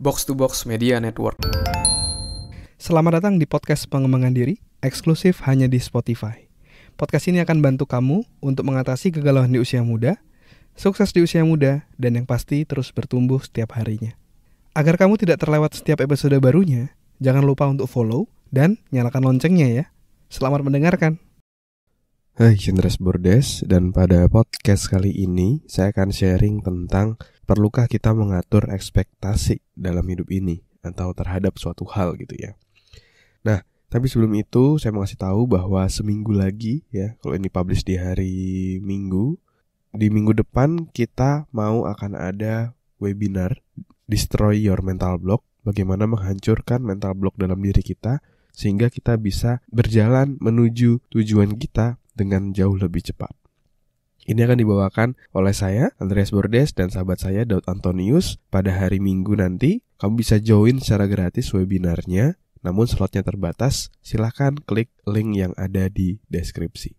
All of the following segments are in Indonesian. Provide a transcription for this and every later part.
Box to Box Media Network. Selamat datang di podcast pengembangan diri, eksklusif hanya di Spotify. Podcast ini akan bantu kamu untuk mengatasi kegalauan di usia muda, sukses di usia muda, dan yang pasti terus bertumbuh setiap harinya. Agar kamu tidak terlewat setiap episode barunya, jangan lupa untuk follow dan nyalakan loncengnya ya. Selamat mendengarkan. Hai, Cendres Bordes, dan pada podcast kali ini saya akan sharing tentang perlukah kita mengatur ekspektasi dalam hidup ini atau terhadap suatu hal gitu ya. Nah, tapi sebelum itu saya mau kasih tahu bahwa seminggu lagi ya, kalau ini publish di hari Minggu, di minggu depan kita akan ada webinar Destroy Your Mental Block, bagaimana menghancurkan mental block dalam diri kita sehingga kita bisa berjalan menuju tujuan kita dengan jauh lebih cepat. Ini akan dibawakan oleh saya, Andreas Bordes, dan sahabat saya, Daud Antonius. Pada hari Minggu nanti, kamu bisa join secara gratis webinarnya, namun slotnya terbatas. Silahkan klik link yang ada di deskripsi.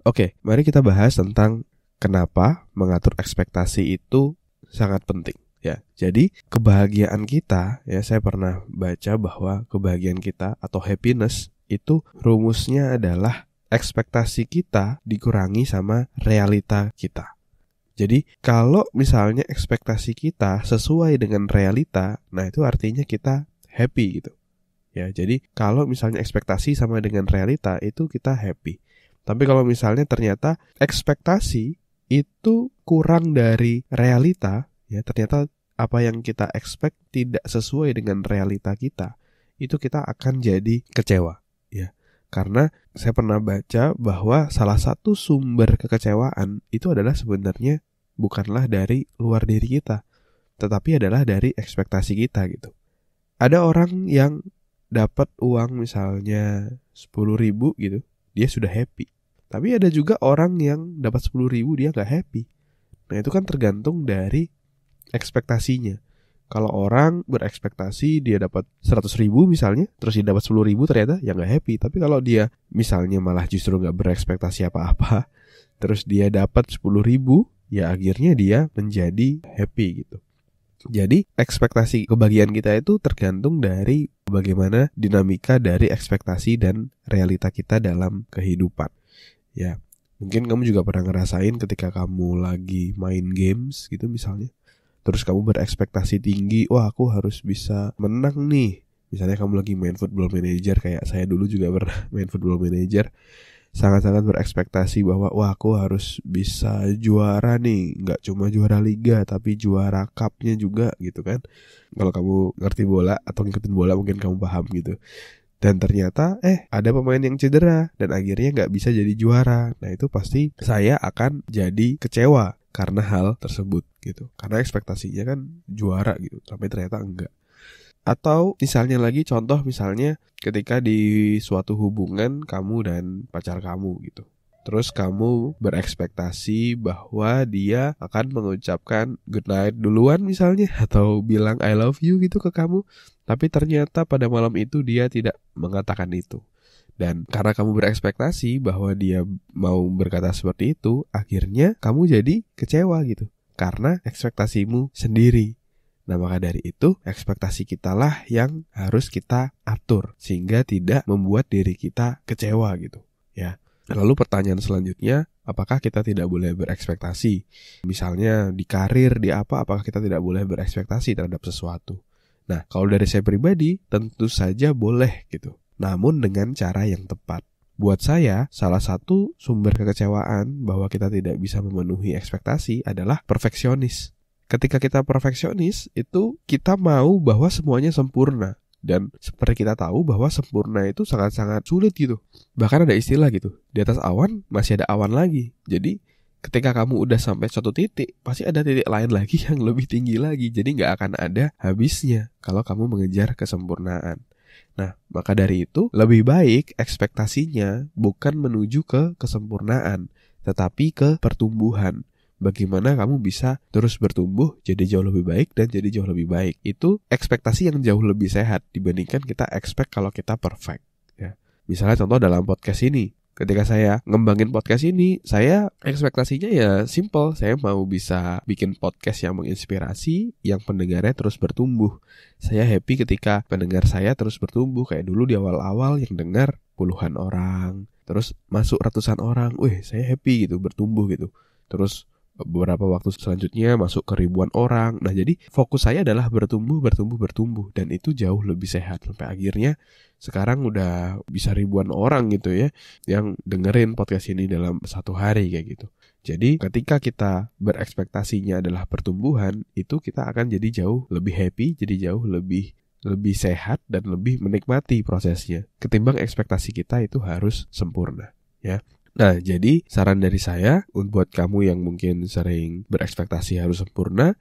Oke, mari kita bahas tentang kenapa mengatur ekspektasi itu sangat penting. Ya, jadi kebahagiaan kita, ya saya pernah baca bahwa kebahagiaan kita atau happiness itu rumusnya adalah ekspektasi kita dikurangi sama realita kita. Jadi kalau misalnya ekspektasi kita sesuai dengan realita, nah itu artinya kita happy gitu. Ya, jadi kalau misalnya ekspektasi sama dengan realita itu kita happy. Tapi kalau misalnya ternyata ekspektasi itu kurang dari realita, ya ternyata apa yang kita expect tidak sesuai dengan realita kita, itu kita akan jadi kecewa, ya. Karena saya pernah baca bahwa salah satu sumber kekecewaan itu adalah sebenarnya bukanlah dari luar diri kita, tetapi adalah dari ekspektasi kita gitu. Ada orang yang dapat uang misalnya 10.000 gitu, dia sudah happy. Tapi ada juga orang yang dapat 10.000 dia gak happy. Nah itu kan tergantung dari ekspektasinya. Kalau orang berekspektasi dia dapat 100.000 misalnya, terus dia dapat 10.000 ternyata ya gak happy. Tapi kalau dia misalnya malah justru gak berekspektasi apa-apa, terus dia dapat 10.000, ya akhirnya dia menjadi happy gitu. Jadi ekspektasi kebahagiaan kita itu tergantung dari bagaimana dinamika dari ekspektasi dan realita kita dalam kehidupan. Ya, mungkin kamu juga pernah ngerasain ketika kamu lagi main games gitu misalnya. Terus kamu berekspektasi tinggi, wah aku harus bisa menang nih. Misalnya kamu lagi main Football Manager, kayak saya dulu juga pernah main Football Manager. Sangat-sangat berekspektasi bahwa wah aku harus bisa juara nih. Gak cuma juara liga, tapi juara cupnya juga gitu kan. Kalau kamu ngerti bola atau ngikutin bola mungkin kamu paham gitu. Dan ternyata ada pemain yang cedera dan akhirnya gak bisa jadi juara. Nah itu pasti saya akan jadi kecewa karena hal tersebut gitu. Karena ekspektasinya kan juara gitu, tapi ternyata enggak. Atau misalnya lagi contoh misalnya ketika di suatu hubungan kamu dan pacar kamu gitu. Terus kamu berekspektasi bahwa dia akan mengucapkan good night duluan misalnya, atau bilang I love you gitu ke kamu. Tapi ternyata pada malam itu dia tidak mengatakan itu. Dan karena kamu berekspektasi bahwa dia mau berkata seperti itu, akhirnya kamu jadi kecewa gitu. Karena ekspektasimu sendiri. Nah maka dari itu, ekspektasi kita lah yang harus kita atur sehingga tidak membuat diri kita kecewa gitu. Ya. Lalu pertanyaan selanjutnya, apakah kita tidak boleh berekspektasi? Misalnya di karir, di apa, apakah kita tidak boleh berekspektasi terhadap sesuatu? Nah kalau dari saya pribadi, tentu saja boleh gitu. Namun dengan cara yang tepat. Buat saya, salah satu sumber kekecewaan bahwa kita tidak bisa memenuhi ekspektasi adalah perfeksionis. Ketika kita perfeksionis, itu kita mau bahwa semuanya sempurna. Dan seperti kita tahu bahwa sempurna itu sangat-sangat sulit gitu. Bahkan ada istilah gitu, di atas awan masih ada awan lagi. Jadi ketika kamu udah sampai suatu titik, pasti ada titik lain lagi yang lebih tinggi lagi. Jadi gak akan ada habisnya kalau kamu mengejar kesempurnaan. Nah, maka dari itu lebih baik ekspektasinya bukan menuju ke kesempurnaan, tetapi ke pertumbuhan. Bagaimana kamu bisa terus bertumbuh jadi jauh lebih baik dan jadi jauh lebih baik. Itu ekspektasi yang jauh lebih sehat dibandingkan kita expect kalau kita perfect. Ya. Misalnya contoh dalam podcast ini, Ketika saya ngembangin podcast ini, saya ekspektasinya ya simple. Saya mau bisa bikin podcast yang menginspirasi, yang pendengarnya terus bertumbuh. Saya happy ketika pendengar saya terus bertumbuh. Kayak dulu di awal-awal yang dengar puluhan orang, terus masuk ratusan orang. Wih, saya happy gitu, bertumbuh gitu. Terus beberapa waktu selanjutnya masuk ke ribuan orang. Nah, jadi fokus saya adalah bertumbuh. Dan itu jauh lebih sehat. Sampai akhirnya sekarang udah bisa ribuan orang gitu ya yang dengerin podcast ini dalam satu hari kayak gitu. Jadi ketika kita berekspektasinya adalah pertumbuhan, itu kita akan jadi jauh lebih happy, jadi jauh lebih sehat dan lebih menikmati prosesnya. Ketimbang ekspektasi kita itu harus sempurna, ya. Nah, jadi saran dari saya buat kamu yang mungkin sering berekspektasi harus sempurna,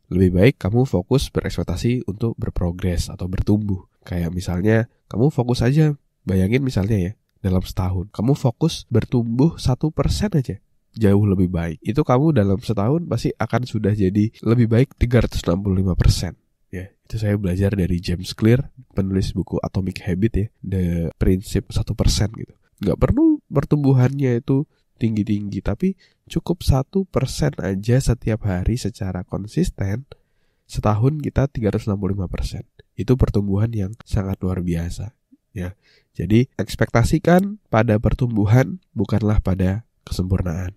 lebih baik kamu fokus berekspektasi untuk berprogres atau bertumbuh. Kayak misalnya, kamu fokus aja, bayangin misalnya ya, dalam setahun, kamu fokus bertumbuh 1% aja, jauh lebih baik. Itu kamu dalam setahun pasti akan sudah jadi lebih baik 365%. Ya, itu saya belajar dari James Clear, penulis buku Atomic Habit ya, The Principle 1% gitu. Nggak perlu pertumbuhannya itu tinggi-tinggi, tapi cukup 1% aja setiap hari secara konsisten. Setahun kita 365%. Itu pertumbuhan yang sangat luar biasa, ya. Jadi ekspektasikan pada pertumbuhan, bukanlah pada kesempurnaan.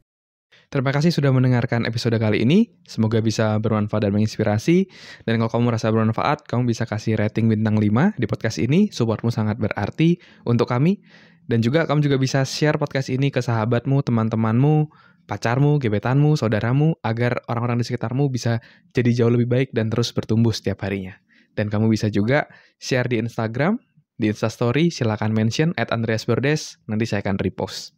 Terima kasih sudah mendengarkan episode kali ini. Semoga bisa bermanfaat dan menginspirasi. Dan kalau kamu merasa bermanfaat, kamu bisa kasih rating bintang 5 di podcast ini. Supportmu sangat berarti untuk kami. Dan juga kamu juga bisa share podcast ini ke sahabatmu, teman-temanmu, pacarmu, gebetanmu, saudaramu, agar orang-orang di sekitarmu bisa jadi jauh lebih baik dan terus bertumbuh setiap harinya. Dan kamu bisa juga share di Instagram, di Instastory, silakan mention @andreasbordes, nanti saya akan repost.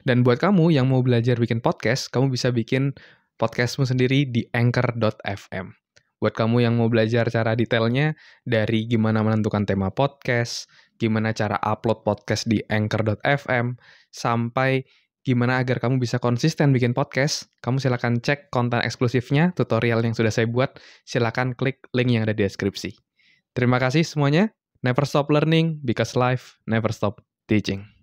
Dan buat kamu yang mau belajar bikin podcast, kamu bisa bikin podcastmu sendiri di anchor.fm. Buat kamu yang mau belajar cara detailnya, dari gimana menentukan tema podcast, gimana cara upload podcast di anchor.fm, sampai gimana agar kamu bisa konsisten bikin podcast, kamu silakan cek konten eksklusifnya, tutorial yang sudah saya buat, silakan klik link yang ada di deskripsi. Terima kasih semuanya. Never stop learning, because life never stop teaching.